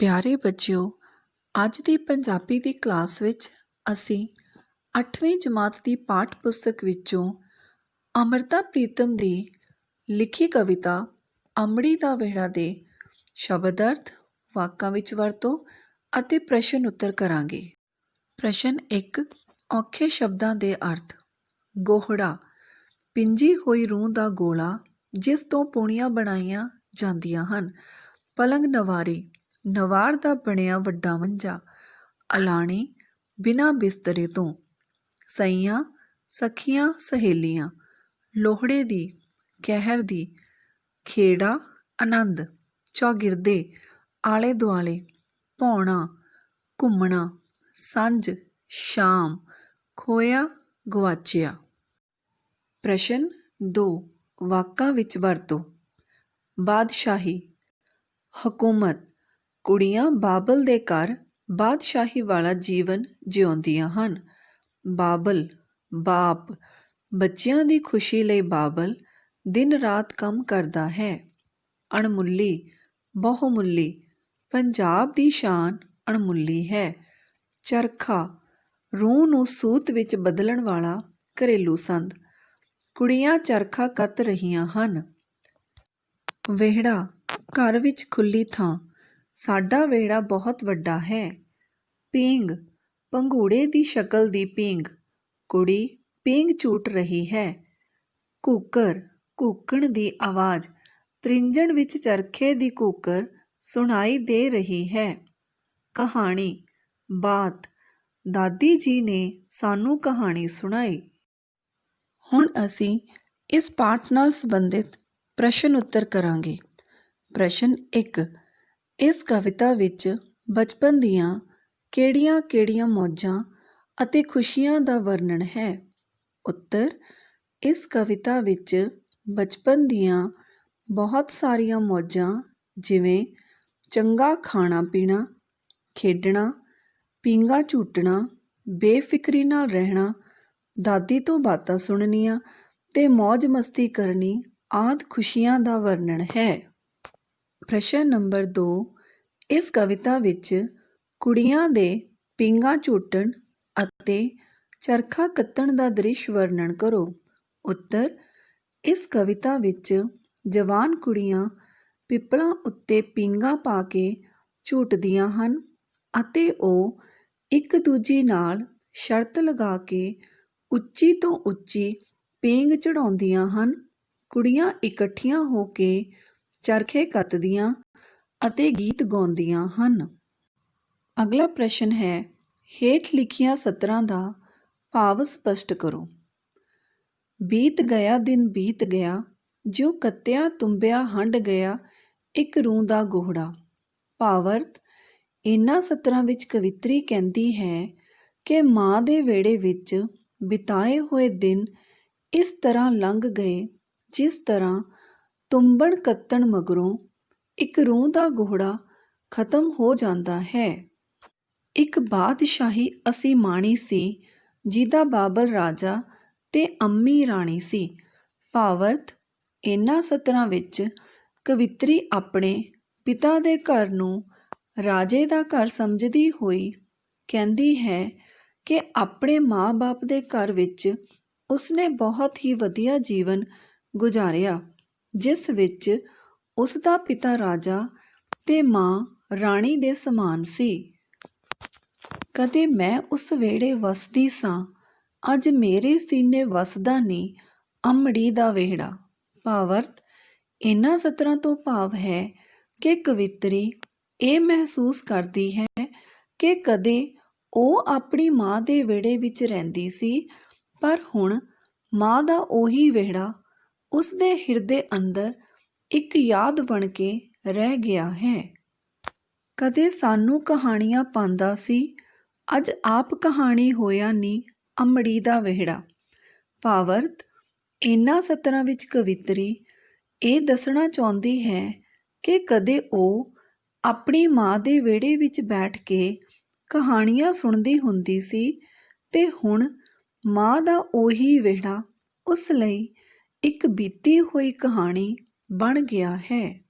ਪਿਆਰੇ ਬੱਚਿਓ, ਅੱਜ ਦੀ ਪੰਜਾਬੀ ਦੀ ਕਲਾਸ ਵਿੱਚ ਅਸੀਂ 8ਵੀਂ ਜਮਾਤ ਦੀ ਪਾਠ ਪੁਸਤਕ ਵਿੱਚੋਂ ਅੰਮ੍ਰਿਤਾ ਪ੍ਰੀਤਮ ਦੀ ਲਿਖੀ ਕਵਿਤਾ ਅੰਮੜੀ ਦਾ ਵਿਹੜਾ ਦੇ ਸ਼ਬਦ ਅਰਥ, ਵਾਕਾਂ ਵਿੱਚ ਵਰਤੋਂ ਅਤੇ ਪ੍ਰਸ਼ਨ ਉੱਤਰ ਕਰਾਂਗੇ। ਪ੍ਰਸ਼ਨ 1, ਔਖੇ ਸ਼ਬਦਾਂ ਦੇ ਅਰਥ। ਗੋਹੜਾ, ਪਿੰਜੀ ਹੋਈ ਰੂੰ ਦਾ ਗੋਲਾ ਜਿਸ ਤੋਂ ਪੂਣੀਆਂ ਬਣਾਈਆਂ ਜਾਂਦੀਆਂ ਹਨ। ਪਲੰਗ ਨਵਾਰੀ, ਨਵਾਰ ਦਾ ਬਣਿਆ ਵੱਡਾ ਮੰਜਾ। ਅਲਾਣੀ, ਬਿਨਾਂ ਬਿਸਤਰੇ ਤੋਂ। ਸਈਆਂ, ਸਖੀਆਂ ਸਹੇਲੀਆਂ। ਲੋਹੜੇ ਦੀ, ਕਹਿਰ ਦੀ। ਖੇੜਾ, ਆਨੰਦ। ਚੌਗਿਰਦੇ, ਆਲੇ ਦੁਆਲੇ। ਭੌਣਾ, ਘੁੰਮਣਾ। ਸੰਝ, ਸ਼ਾਮ। ਖੋਇਆ, ਗੁਆਚਿਆ। ਪ੍ਰਸ਼ਨ 2, ਵਾਕਾਂ ਵਿੱਚ ਵਰਤੋਂ। ਬਾਦਸ਼ਾਹੀ, ਹਕੂਮਤ। ਕੁੜੀਆਂ ਬਾਬਲ ਦੇ ਘਰ ਬਾਦਸ਼ਾਹੀ ਵਾਲਾ ਜੀਵਨ ਜਿਉਂਦੀਆਂ ਹਨ। ਬਾਬਲ, ਬਾਪ। ਬੱਚਿਆਂ ਦੀ ਖੁਸ਼ੀ ਲਈ ਬਾਬਲ ਦਿਨ ਰਾਤ ਕੰਮ ਕਰਦਾ ਹੈ। ਅਣਮੁੱਲੀ, ਬਹੁਮੁੱਲੀ। ਪੰਜਾਬ ਦੀ ਸ਼ਾਨ ਅਣਮੁੱਲੀ ਹੈ। ਚਰਖਾ, ਰੂੰ ਨੂੰ ਸੂਤ ਵਿੱਚ ਬਦਲਣ ਵਾਲਾ ਘਰੇਲੂ ਸੰਦ। ਕੁੜੀਆਂ ਚਰਖਾ ਕੱਤ ਰਹੀਆਂ ਹਨ। ਵਿਹੜਾ, ਘਰ ਵਿੱਚ ਖੁੱਲ੍ਹੀ ਥਾਂ। ਸਾਡਾ ਵਿਹੜਾ ਬਹੁਤ ਵੱਡਾ ਹੈ। ਪੀਂਗ, ਪੰਘੂੜੇ ਦੀ ਸ਼ਕਲ ਦੀ ਪੀਂਗ। ਕੁੜੀ ਪੀਂਗ ਝੂਟ ਰਹੀ ਹੈ। ਘੂਕਰ, ਘੂਕਣ ਦੀ ਆਵਾਜ਼। ਤ੍ਰਿੰਝਣ ਵਿੱਚ ਚਰਖੇ ਦੀ ਘੂਕਰ ਸੁਣਾਈ ਦੇ ਰਹੀ ਹੈ। ਕਹਾਣੀ, ਬਾਤ। ਦਾਦੀ ਜੀ ਨੇ ਸਾਨੂੰ ਕਹਾਣੀ ਸੁਣਾਈ। ਹੁਣ ਅਸੀਂ ਇਸ ਪਾਠ ਨਾਲ ਸੰਬੰਧਿਤ ਪ੍ਰਸ਼ਨ ਉੱਤਰ ਕਰਾਂਗੇ। ਪ੍ਰਸ਼ਨ 1, ਇਸ ਕਵਿਤਾ ਵਿੱਚ ਬਚਪਨ ਦੀਆਂ ਕਿਹੜੀਆਂ-ਕਿਹੜੀਆਂ ਮੌਜਾਂ ਅਤੇ ਖੁਸ਼ੀਆਂ ਦਾ ਵਰਣਨ ਹੈ? ਉੱਤਰ, ਇਸ ਕਵਿਤਾ ਵਿੱਚ ਬਚਪਨ ਦੀਆਂ ਬਹੁਤ ਸਾਰੀਆਂ ਮੌਜਾਂ ਜਿਵੇਂ ਚੰਗਾ ਖਾਣਾ-ਪੀਣਾ, ਖੇਡਣਾ, ਪੀਂਘਾਂ ਝੂਟਣਾ, ਬੇਫਿਕਰੀ ਨਾਲ ਰਹਿਣਾ, ਦਾਦੀ ਤੋਂ ਬਾਤਾਂ ਸੁਣਨੀਆਂ ਤੇ ਮੌਜ-ਮਸਤੀ ਕਰਨੀ ਆਦਿ ਖੁਸ਼ੀਆਂ ਦਾ ਵਰਣਨ ਹੈ। ਪ੍ਰਸ਼ਨ ਨੰਬਰ 2, ਇਸ ਕਵਿਤਾ ਵਿੱਚ ਕੁੜੀਆਂ ਦੇ ਪੀਂਘਾਂ ਝੂਟਣ ਅਤੇ ਚਰਖਾ ਕੱਤਣ ਦਾ ਦ੍ਰਿਸ਼ ਵਰਣਨ ਕਰੋ। ਉੱਤਰ, ਇਸ ਕਵਿਤਾ ਵਿੱਚ ਜਵਾਨ ਕੁੜੀਆਂ ਪਿੱਪਲਾਂ ਉੱਤੇ ਪੀਂਘਾਂ ਪਾ ਕੇ ਝੂਟਦੀਆਂ ਹਨ ਅਤੇ ਉਹ ਇੱਕ ਦੂਜੀ ਨਾਲ ਸ਼ਰਤ ਲਗਾ ਕੇ ਉੱਚੀ ਤੋਂ ਉੱਚੀ ਪੀਂਘ ਚੜ੍ਹਾਉਂਦੀਆਂ ਹਨ। ਕੁੜੀਆਂ ਇਕੱਠੀਆਂ ਹੋ ਕੇ ਚਰਖੇ ਕੱਤਦੀਆਂ ਅਤੇ ਗੀਤ ਗਾਉਂਦੀਆਂ ਹਨ। ਅਗਲਾ ਪ੍ਰਸ਼ਨ ਹੈ, ਹੇਠ ਲਿਖੀਆਂ ਸਤਰਾਂ ਦਾ ਭਾਵ ਸਪਸ਼ਟ ਕਰੋ। ਬੀਤ ਗਿਆ ਦਿਨ ਬੀਤ ਗਿਆ, ਜਿਉਂ ਕੱਤਿਆ ਤੁੰਬਿਆ ਹੰਢ ਗਿਆ ਇੱਕ ਰੂੰ ਦਾ ਗੋਹੜਾ। ਭਾਵ-ਅਰਥ, ਇਹਨਾਂ ਸਤਰਾਂ ਵਿੱਚ ਕਵਿੱਤਰੀ ਕਹਿੰਦੀ ਹੈ ਕਿ ਮਾਂ ਦੇ ਵਿਹੜੇ ਵਿੱਚ ਬਿਤਾਏ ਹੋਏ ਦਿਨ ਇਸ ਤਰ੍ਹਾਂ ਲੰਘ ਗਏ ਜਿਸ ਤਰ੍ਹਾਂ ਤੁੰਬਣ ਕੱਤਣ ਮਗਰੋਂ ਇੱਕ ਰੂੰ ਦਾ ਗੋਹੜਾ ਖਤਮ ਹੋ ਜਾਂਦਾ ਹੈ। ਇੱਕ ਬਾਦਸ਼ਾਹੀ ਅਸੀਂ ਮਾਣੀ ਸੀ ਜਿਹਦਾ ਬਾਬਲ ਰਾਜਾ ਤੇ ਅੰਮੀ ਰਾਣੀ ਸੀ। ਭਾਵ-ਅਰਥ, ਇਹਨਾਂ ਸਤਰਾਂ ਵਿੱਚ ਕਵਿੱਤਰੀ ਆਪਣੇ ਪਿਤਾ ਦੇ ਘਰ ਨੂੰ ਰਾਜੇ ਦਾ ਘਰ ਸਮਝਦੀ ਹੋਈ ਕਹਿੰਦੀ ਹੈ ਕਿ ਆਪਣੇ ਮਾਂ-ਬਾਪ ਦੇ ਘਰ ਵਿੱਚ ਉਸਨੇ ਬਹੁਤ ਹੀ ਵਧੀਆ ਜੀਵਨ ਗੁਜ਼ਾਰਿਆ ਜਿਸ ਵਿੱਚ ਉਸਦਾ ਪਿਤਾ ਰਾਜਾ ਤੇ ਮਾਂ ਰਾਣੀ ਦੇ ਸਮਾਨ ਸੀ। ਕਦੇ ਮੈਂ ਉਸ ਵਿਹੜੇ ਵਸਦੀ ਸਾਂ, ਅੱਜ ਮੇਰੇ ਸੀਨੇ ਵਸਦਾ ਨੀ ਅੰਮੜੀ ਦਾ ਵਿਹੜਾ। ਭਾਵ-ਅਰਥ, ਇਹਨਾਂ ਸਤਰਾਂ ਤੋਂ ਭਾਵ ਹੈ ਕਿ ਕਵਿੱਤਰੀ ਇਹ ਮਹਿਸੂਸ ਕਰਦੀ ਹੈ ਕਿ ਕਦੇ ਉਹ ਆਪਣੀ ਮਾਂ ਦੇ ਵਿਹੜੇ ਵਿੱਚ ਰਹਿੰਦੀ ਸੀ, ਪਰ ਹੁਣ ਮਾਂ ਦਾ ਉਹੀ ਵਿਹੜਾ ਉਸਦੇ ਹਿਰਦੇ ਅੰਦਰ ਇੱਕ ਯਾਦ ਬਣ ਕੇ ਰਹਿ ਗਿਆ ਹੈ। ਕਦੇ ਸਾਨੂੰ ਕਹਾਣੀਆਂ ਪਾਂਦਾ ਸੀ, ਅੱਜ ਆਪ ਕਹਾਣੀ ਹੋਇਆ ਨੀ ਅੰਮੜੀ ਦਾ ਵਿਹੜਾ। ਭਾਵ-ਅਰਥ, ਇਹਨਾਂ ਸਤਰਾਂ ਵਿੱਚ ਕਵਿੱਤਰੀ ਇਹ ਦੱਸਣਾ ਚਾਹੁੰਦੀ ਹੈ ਕਿ ਕਦੇ ਉਹ ਆਪਣੀ ਮਾਂ ਦੇ ਵਿਹੜੇ ਵਿੱਚ ਬੈਠ ਕੇ ਕਹਾਣੀਆਂ ਸੁਣਦੀ ਹੁੰਦੀ ਸੀ ਤੇ ਹੁਣ ਮਾਂ ਦਾ ਉਹੀ ਵਿਹੜਾ ਉਸ ਲਈ ਇੱਕ ਬੀਤੀ ਹੋਈ ਕਹਾਣੀ ਬਣ ਗਿਆ ਹੈ।